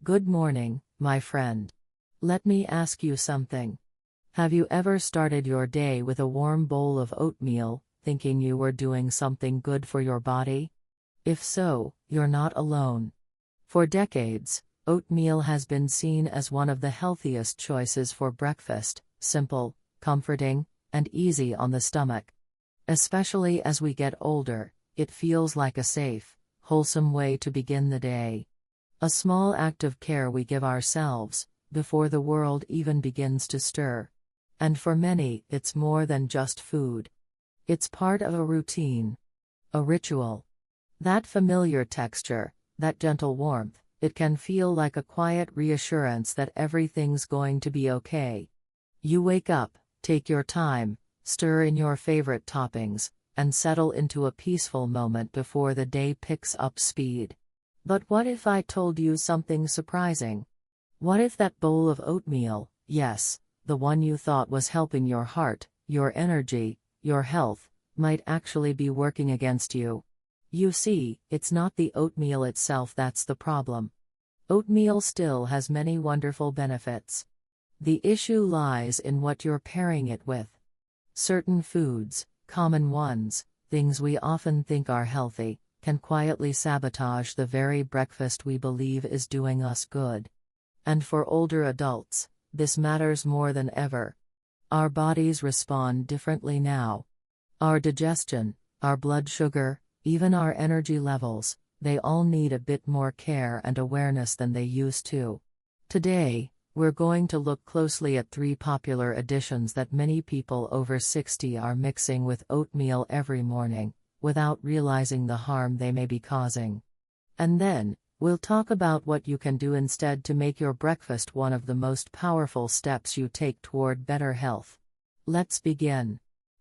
Good morning, my friend. Let me ask you something. Have you ever started your day with a warm bowl of oatmeal, thinking you were doing something good for your body? If so, you're not alone. For decades, oatmeal has been seen as one of the healthiest choices for breakfast, simple, comforting, and easy on the stomach. Especially as we get older, it feels like a safe, wholesome way to begin the day. A small act of care we give ourselves, before the world even begins to stir. And for many, it's more than just food. It's part of a routine. A ritual. That familiar texture, that gentle warmth, it can feel like a quiet reassurance that everything's going to be okay. You wake up, take your time, stir in your favorite toppings, and settle into a peaceful moment before the day picks up speed. But what if I told you something surprising? What if that bowl of oatmeal, yes, the one you thought was helping your heart, your energy, your health, might actually be working against you? You see, it's not the oatmeal itself that's the problem. Oatmeal still has many wonderful benefits. The issue lies in what you're pairing it with. Certain foods, common ones, things we often think are healthy, can quietly sabotage the very breakfast we believe is doing us good. And for older adults, this matters more than ever. Our bodies respond differently now. Our digestion, our blood sugar, even our energy levels, they all need a bit more care and awareness than they used to. Today, we're going to look closely at 3 popular additions that many people over 60 are mixing with oatmeal every morning, without realizing the harm they may be causing. And then, we'll talk about what you can do instead to make your breakfast one of the most powerful steps you take toward better health. Let's begin.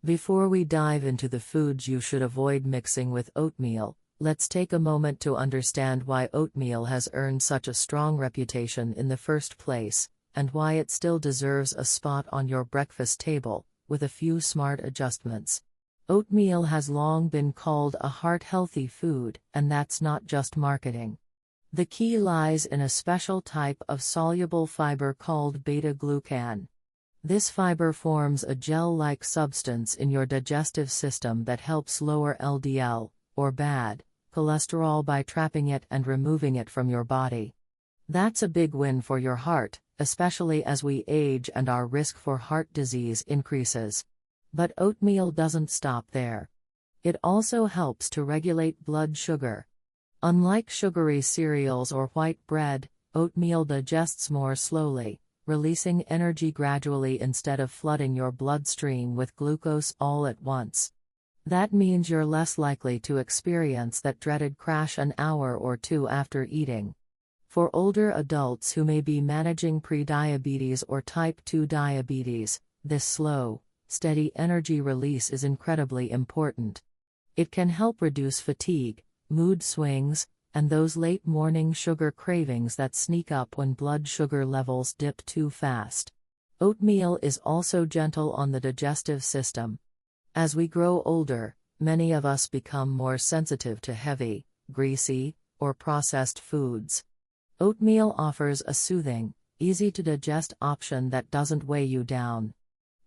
Before we dive into the foods you should avoid mixing with oatmeal, let's take a moment to understand why oatmeal has earned such a strong reputation in the first place, and why it still deserves a spot on your breakfast table, with a few smart adjustments. Oatmeal has long been called a heart-healthy food, and that's not just marketing. The key lies in a special type of soluble fiber called beta-glucan. This fiber forms a gel-like substance in your digestive system that helps lower LDL, or bad cholesterol, by trapping it and removing it from your body. That's a big win for your heart, especially as we age and our risk for heart disease increases. But oatmeal doesn't stop there. It also helps to regulate blood sugar. Unlike sugary cereals or white bread, oatmeal digests more slowly, releasing energy gradually instead of flooding your bloodstream with glucose all at once. That means you're less likely to experience that dreaded crash an hour or 2 after eating. For older adults who may be managing prediabetes or type 2 diabetes, this slow, steady energy release is incredibly important. It can help reduce fatigue, mood swings, and those late morning sugar cravings that sneak up when blood sugar levels dip too fast. Oatmeal is also gentle on the digestive system. As we grow older, many of us become more sensitive to heavy, greasy, or processed foods. Oatmeal offers a soothing, easy-to-digest option that doesn't weigh you down.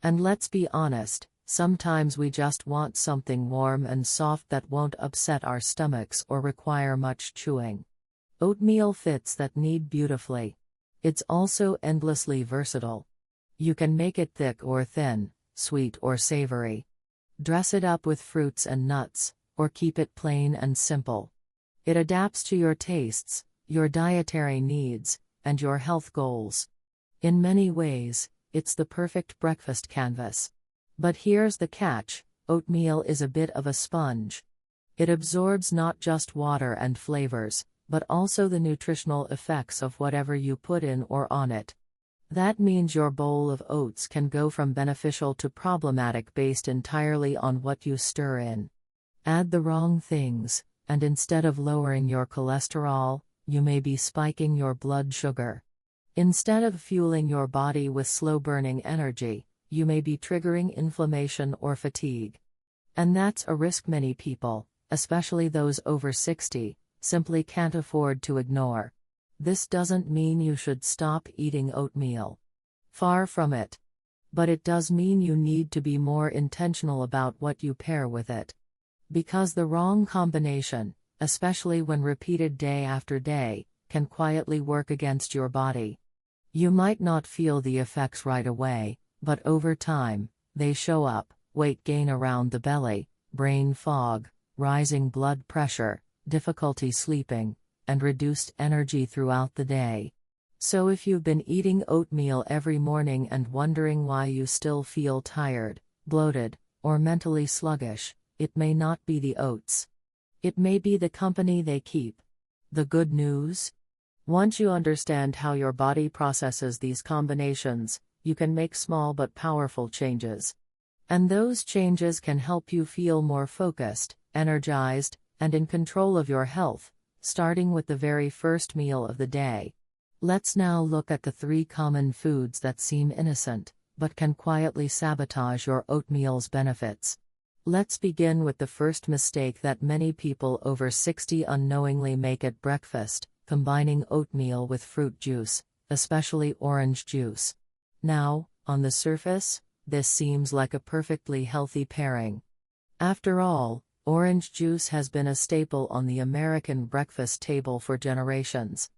And let's be honest, sometimes we just want something warm and soft that won't upset our stomachs or require much chewing. Oatmeal fits that need beautifully. It's also endlessly versatile. You can make it thick or thin, sweet or savory. Dress it up with fruits and nuts, or keep it plain and simple. It adapts to your tastes, your dietary needs, and your health goals. In many ways, it's the perfect breakfast canvas. But here's the catch: oatmeal is a bit of a sponge. It absorbs not just water and flavors, but also the nutritional effects of whatever you put in or on it. That means your bowl of oats can go from beneficial to problematic based entirely on what you stir in. Add the wrong things, and instead of lowering your cholesterol, you may be spiking your blood sugar. Instead of fueling your body with slow-burning energy, you may be triggering inflammation or fatigue. And that's a risk many people, especially those over 60, simply can't afford to ignore. This doesn't mean you should stop eating oatmeal. Far from it. But it does mean you need to be more intentional about what you pair with it. Because the wrong combination, especially when repeated day after day, can quietly work against your body. You might not feel the effects right away, but over time, they show up: weight gain around the belly, brain fog, rising blood pressure, difficulty sleeping, and reduced energy throughout the day. So if you've been eating oatmeal every morning and wondering why you still feel tired, bloated, or mentally sluggish, it may not be the oats. It may be the company they keep. The good news? Once you understand how your body processes these combinations, you can make small but powerful changes. And those changes can help you feel more focused, energized, and in control of your health, starting with the very first meal of the day. Let's now look at the 3 common foods that seem innocent, but can quietly sabotage your oatmeal's benefits. Let's begin with the first mistake that many people over 60 unknowingly make at breakfast: combining oatmeal with fruit juice, especially orange juice. Now, on the surface, this seems like a perfectly healthy pairing. After all, orange juice has been a staple on the American breakfast table for generations.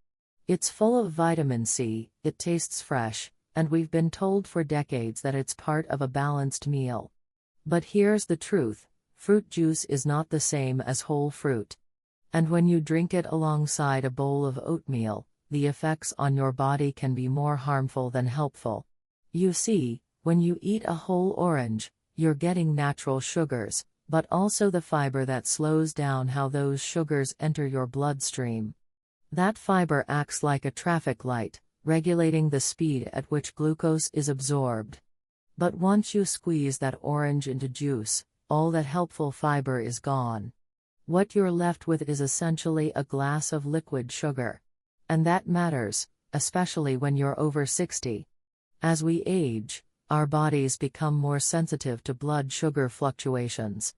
It's full of vitamin C, it tastes fresh, and we've been told for decades that it's part of a balanced meal. But here's the truth: fruit juice is not the same as whole fruit. And when you drink it alongside a bowl of oatmeal, the effects on your body can be more harmful than helpful. You see, when you eat a whole orange, you're getting natural sugars, but also the fiber that slows down how those sugars enter your bloodstream. That fiber acts like a traffic light, regulating the speed at which glucose is absorbed. But once you squeeze that orange into juice, all that helpful fiber is gone. What you're left with is essentially a glass of liquid sugar. And that matters, especially when you're over 60. As we age, our bodies become more sensitive to blood sugar fluctuations.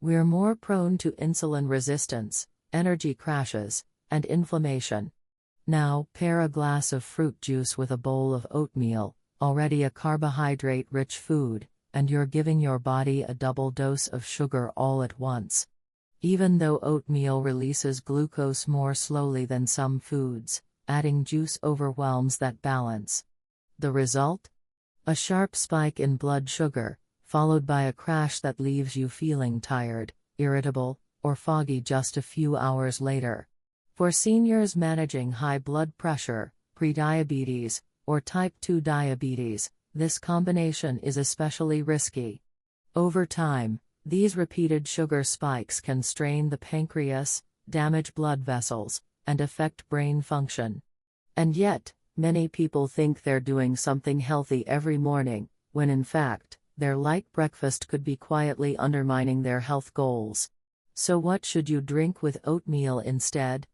We're more prone to insulin resistance, energy crashes, and inflammation. Now, pair a glass of fruit juice with a bowl of oatmeal, already a carbohydrate-rich food, and you're giving your body a double dose of sugar all at once. Even though oatmeal releases glucose more slowly than some foods, adding juice overwhelms that balance. The result? A sharp spike in blood sugar, followed by a crash that leaves you feeling tired, irritable, or foggy just a few hours later. For seniors managing high blood pressure, prediabetes, or type 2 diabetes, this combination is especially risky. Over time, these repeated sugar spikes can strain the pancreas, damage blood vessels, and affect brain function. And yet, many people think they're doing something healthy every morning, when in fact, their light breakfast could be quietly undermining their health goals. So what should you drink with oatmeal instead?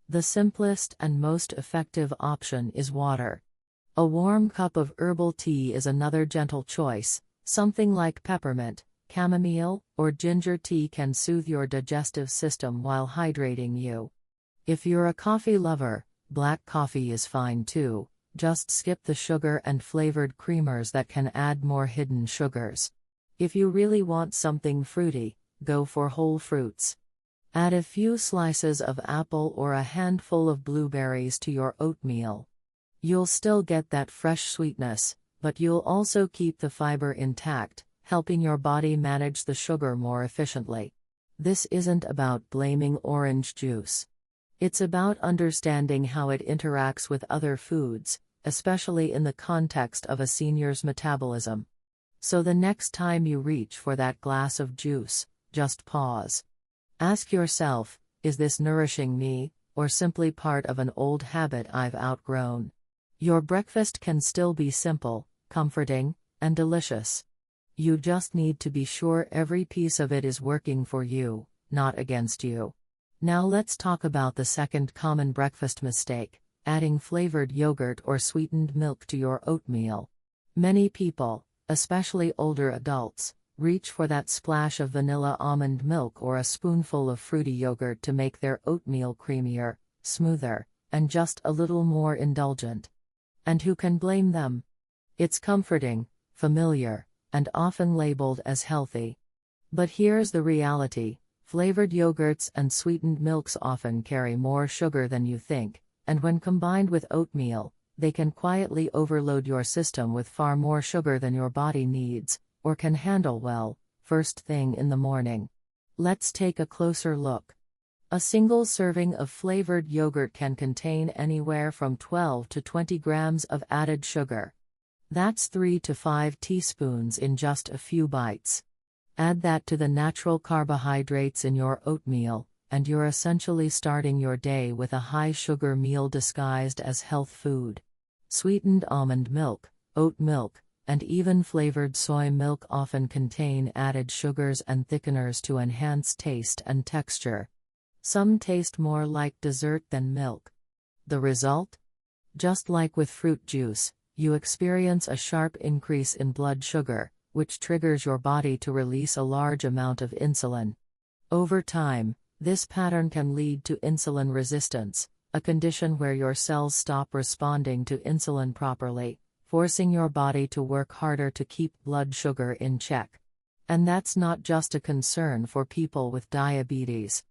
The simplest and most effective option is water. A warm cup of herbal tea is another gentle choice. Something like peppermint, chamomile, or ginger tea can soothe your digestive system while hydrating you. If you're a coffee lover, black coffee is fine too. Just skip the sugar and flavored creamers that can add more hidden sugars. If you really want something fruity, go for whole fruits. Add a few slices of apple or a handful of blueberries to your oatmeal. You'll still get that fresh sweetness, but you'll also keep the fiber intact, helping your body manage the sugar more efficiently. This isn't about blaming orange juice. It's about understanding how it interacts with other foods, especially in the context of a senior's metabolism. So the next time you reach for that glass of juice, just pause. Ask yourself, is this nourishing me, or simply part of an old habit I've outgrown? Your breakfast can still be simple, comforting, and delicious. You just need to be sure every piece of it is working for you, not against you. Now let's talk about the second common breakfast mistake: adding flavored yogurt or sweetened milk to your oatmeal. Many people, especially older adults, reach for that splash of vanilla almond milk or a spoonful of fruity yogurt to make their oatmeal creamier, smoother, and just a little more indulgent. And who can blame them? It's comforting, familiar, and often labeled as healthy. But here's the reality: flavored yogurts and sweetened milks often carry more sugar than you think, and when combined with oatmeal, they can quietly overload your system with far more sugar than your body needs, or can handle well, first thing in the morning. Let's take a closer look. A single serving of flavored yogurt can contain anywhere from 12 to 20 grams of added sugar. That's 3 to 5 teaspoons in just a few bites. Add that to the natural carbohydrates in your oatmeal, and you're essentially starting your day with a high-sugar meal disguised as health food. Sweetened almond milk, oat milk, and even flavored soy milk often contain added sugars and thickeners to enhance taste and texture. Some taste more like dessert than milk. The result? Just like with fruit juice, you experience a sharp increase in blood sugar, which triggers your body to release a large amount of insulin. Over time, this pattern can lead to insulin resistance, a condition where your cells stop responding to insulin properly, forcing your body to work harder to keep blood sugar in check. And that's not just a concern for people with diabetes.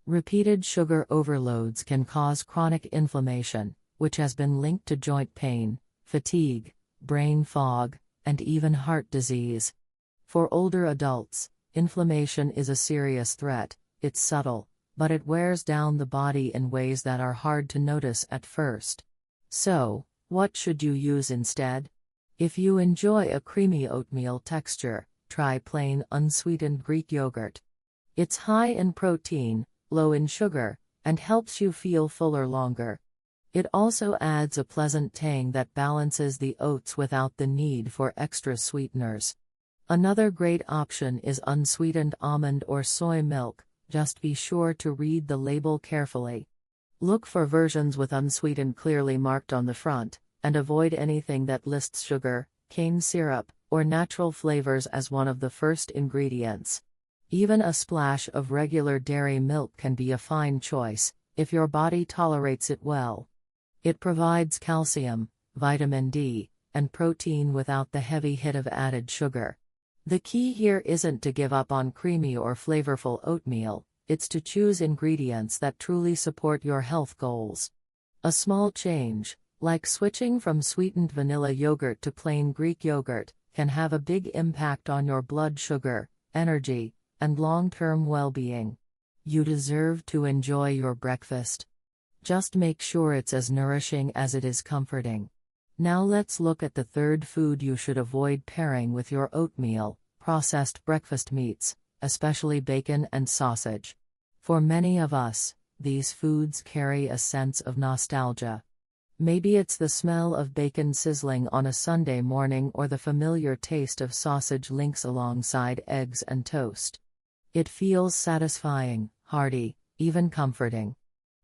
Repeated sugar overloads can cause chronic inflammation, which has been linked to joint pain, fatigue, brain fog, and even heart disease. For older adults, inflammation is a serious threat. It's subtle, but it wears down the body in ways that are hard to notice at first. So, what should you use instead? If you enjoy a creamy oatmeal texture, try plain unsweetened Greek yogurt. It's high in protein, low in sugar, and helps you feel fuller longer. It also adds a pleasant tang that balances the oats without the need for extra sweeteners. Another great option is unsweetened almond or soy milk. Just be sure to read the label carefully. Look for versions with unsweetened clearly marked on the front, and avoid anything that lists sugar, cane syrup, or natural flavors as one of the first ingredients. Even a splash of regular dairy milk can be a fine choice, if your body tolerates it well. It provides calcium, vitamin D, and protein without the heavy hit of added sugar. The key here isn't to give up on creamy or flavorful oatmeal, it's to choose ingredients that truly support your health goals. A small change, like switching from sweetened vanilla yogurt to plain Greek yogurt, can have a big impact on your blood sugar, energy, and long-term well-being. You deserve to enjoy your breakfast. Just make sure it's as nourishing as it is comforting. Now let's look at the third food you should avoid pairing with your oatmeal: processed breakfast meats, especially bacon and sausage. For many of us, these foods carry a sense of nostalgia. Maybe it's the smell of bacon sizzling on a Sunday morning or the familiar taste of sausage links alongside eggs and toast. It feels satisfying, hearty, even comforting.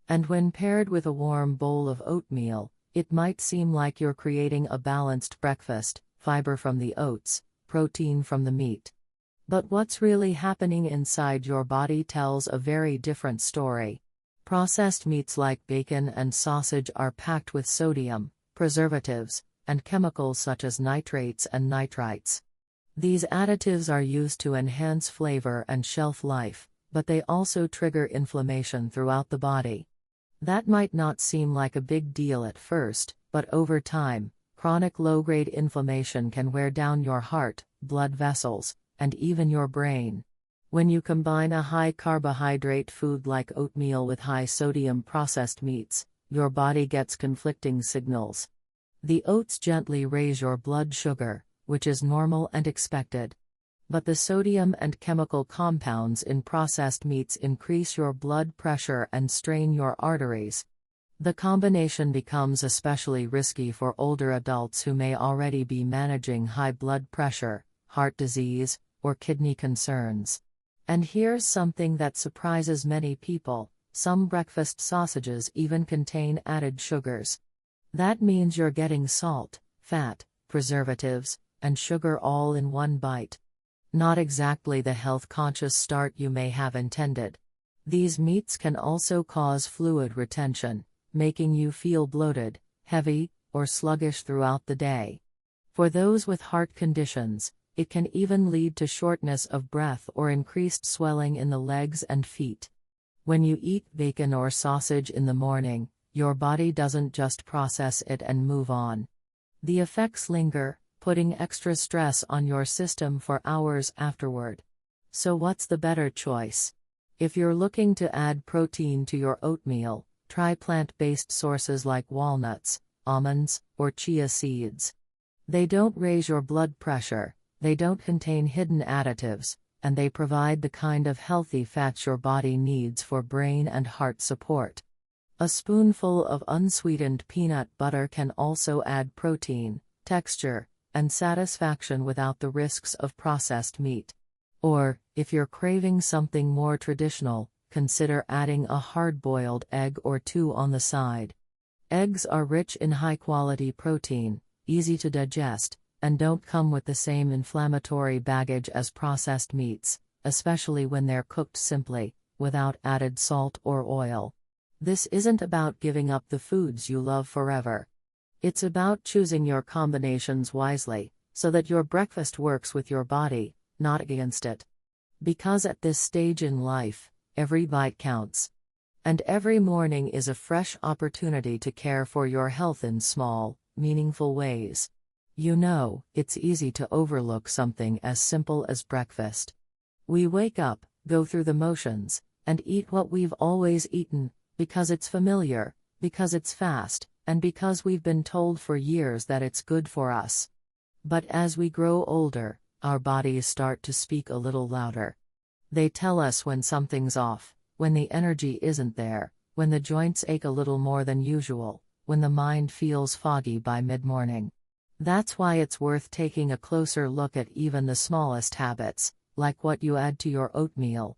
And when paired with a warm bowl of oatmeal, it might seem like you're creating a balanced breakfast: fiber from the oats, protein from the meat. But what's really happening inside your body tells a very different story. Processed meats like bacon and sausage are packed with sodium, preservatives, and chemicals such as nitrates and nitrites. These additives are used to enhance flavor and shelf life, but they also trigger inflammation throughout the body. That might not seem like a big deal at first, but over time, chronic low-grade inflammation can wear down your heart, blood vessels, and even your brain. When you combine a high-carbohydrate food like oatmeal with high-sodium processed meats, your body gets conflicting signals. The oats gently raise your blood sugar, which is normal and expected. But the sodium and chemical compounds in processed meats increase your blood pressure and strain your arteries. The combination becomes especially risky for older adults who may already be managing high blood pressure, heart disease, or kidney concerns. And here's something that surprises many people: some breakfast sausages even contain added sugars. That means you're getting salt, fat, preservatives, and sugar all in one bite. Not exactly the health-conscious start you may have intended. These meats can also cause fluid retention, making you feel bloated, heavy, or sluggish throughout the day. For those with heart conditions, it can even lead to shortness of breath or increased swelling in the legs and feet. When you eat bacon or sausage in the morning, your body doesn't just process it and move on. The effects linger, putting extra stress on your system for hours afterward. So what's the better choice? If you're looking to add protein to your oatmeal, try plant-based sources like walnuts, almonds, or chia seeds. They don't raise your blood pressure, they don't contain hidden additives, and they provide the kind of healthy fats your body needs for brain and heart support. A spoonful of unsweetened peanut butter can also add protein, texture, and satisfaction without the risks of processed meat. Or, if you're craving something more traditional, consider adding a hard-boiled egg or two on the side. Eggs are rich in high-quality protein, easy to digest, and don't come with the same inflammatory baggage as processed meats, especially when they're cooked simply, without added salt or oil. This isn't about giving up the foods you love forever. It's about choosing your combinations wisely, so that your breakfast works with your body, not against it. Because at this stage in life, every bite counts. And every morning is a fresh opportunity to care for your health in small, meaningful ways. You know, it's easy to overlook something as simple as breakfast. We wake up, go through the motions, and eat what we've always eaten, because it's familiar, because it's fast, and because we've been told for years that it's good for us. But as we grow older, our bodies start to speak a little louder. They tell us when something's off, when the energy isn't there, when the joints ache a little more than usual, when the mind feels foggy by mid-morning. That's why it's worth taking a closer look at even the smallest habits, like what you add to your oatmeal.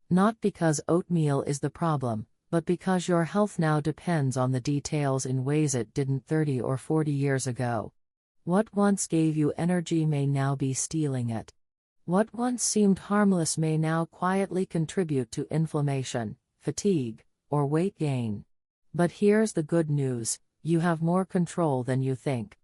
Not because oatmeal is the problem, but because your health now depends on the details in ways it didn't 30 or 40 years ago. What once gave you energy may now be stealing it. What once seemed harmless may now quietly contribute to inflammation, fatigue, or weight gain. But here's the good news: you have more control than you think.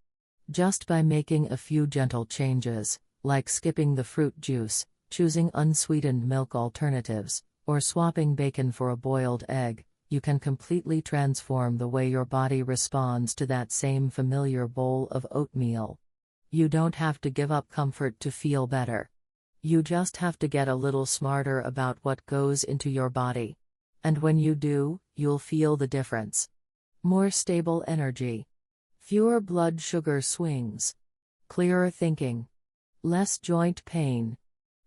Just by making a few gentle changes, like skipping the fruit juice, choosing unsweetened milk alternatives, or swapping bacon for a boiled egg, you can completely transform the way your body responds to that same familiar bowl of oatmeal. You don't have to give up comfort to feel better. You just have to get a little smarter about what goes into your body. And when you do, you'll feel the difference. More stable energy. Fewer blood sugar swings. Clearer thinking. Less joint pain.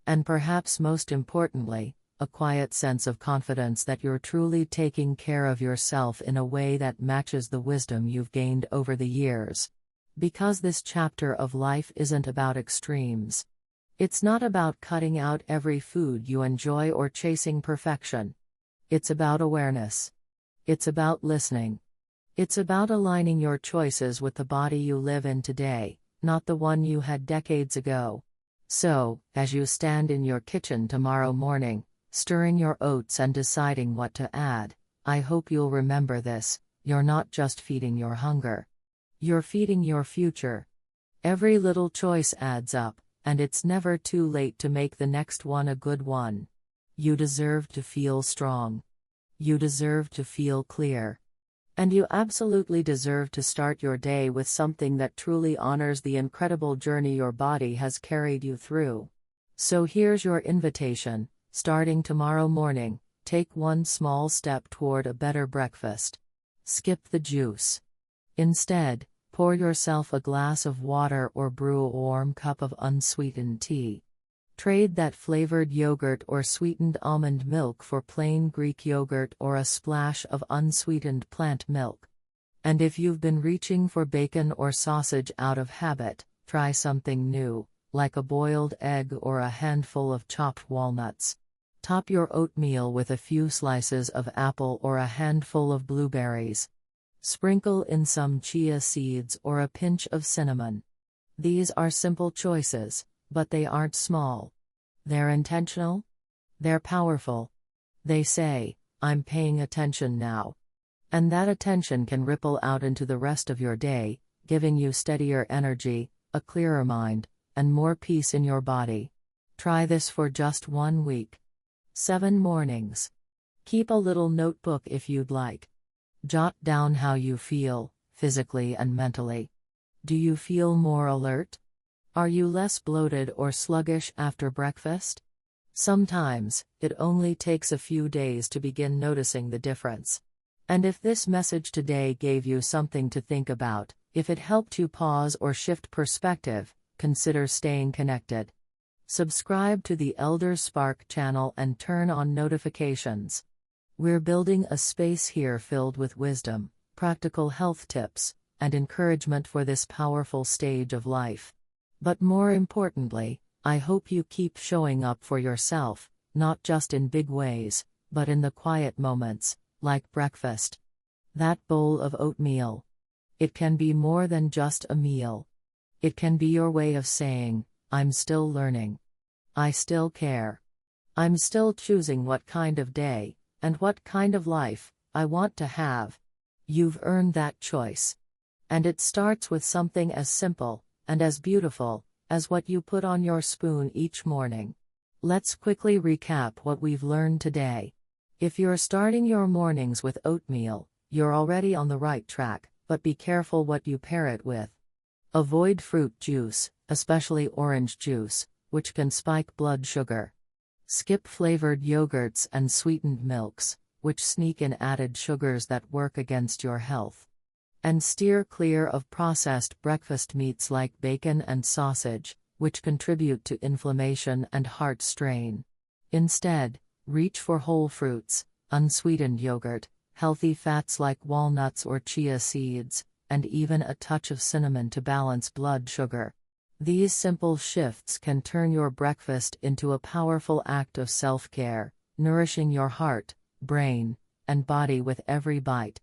And perhaps most importantly, a quiet sense of confidence that you're truly taking care of yourself in a way that matches the wisdom you've gained over the years. Because this chapter of life isn't about extremes. It's not about cutting out every food you enjoy or chasing perfection. It's about awareness. It's about listening. It's about aligning your choices with the body you live in today, not the one you had decades ago. So, as you stand in your kitchen tomorrow morning, stirring your oats and deciding what to add, I hope you'll remember this: you're not just feeding your hunger. You're feeding your future. Every little choice adds up, and it's never too late to make the next one a good one. You deserve to feel strong. You deserve to feel clear. And you absolutely deserve to start your day with something that truly honors the incredible journey your body has carried you through. So here's your invitation: starting tomorrow morning, take one small step toward a better breakfast. Skip the juice. Instead, pour yourself a glass of water or brew a warm cup of unsweetened tea. Trade that flavored yogurt or sweetened almond milk for plain Greek yogurt or a splash of unsweetened plant milk. And if you've been reaching for bacon or sausage out of habit, try something new, like a boiled egg or a handful of chopped walnuts. Top your oatmeal with a few slices of apple or a handful of blueberries. Sprinkle in some chia seeds or a pinch of cinnamon. These are simple choices, but they aren't small. They're intentional. They're powerful. They say, "I'm paying attention now." And that attention can ripple out into the rest of your day, giving you steadier energy, a clearer mind, and more peace in your body. Try this for just 1 week. 7 mornings. Keep a little notebook if you'd like. Jot down how you feel, physically and mentally. Do you feel more alert? Are you less bloated or sluggish after breakfast? Sometimes, it only takes a few days to begin noticing the difference. And if this message today gave you something to think about, if it helped you pause or shift perspective, consider staying connected. Subscribe to the Elder Spark channel and turn on notifications. We're building a space here filled with wisdom, practical health tips, and encouragement for this powerful stage of life. But more importantly, I hope you keep showing up for yourself, not just in big ways, but in the quiet moments, like breakfast. That bowl of oatmeal. It can be more than just a meal. It can be your way of saying, I'm still learning. I still care. I'm still choosing what kind of day, and what kind of life, I want to have. You've earned that choice. And it starts with something as simple, and as beautiful, as what you put on your spoon each morning. Let's quickly recap what we've learned today. If you're starting your mornings with oatmeal, you're already on the right track, but be careful what you pair it with. Avoid fruit juice, especially orange juice, which can spike blood sugar. Skip flavored yogurts and sweetened milks, which sneak in added sugars that work against your health. And steer clear of processed breakfast meats like bacon and sausage, which contribute to inflammation and heart strain. Instead, reach for whole fruits, unsweetened yogurt, healthy fats like walnuts or chia seeds, and even a touch of cinnamon to balance blood sugar. These simple shifts can turn your breakfast into a powerful act of self-care, nourishing your heart, brain, and body with every bite.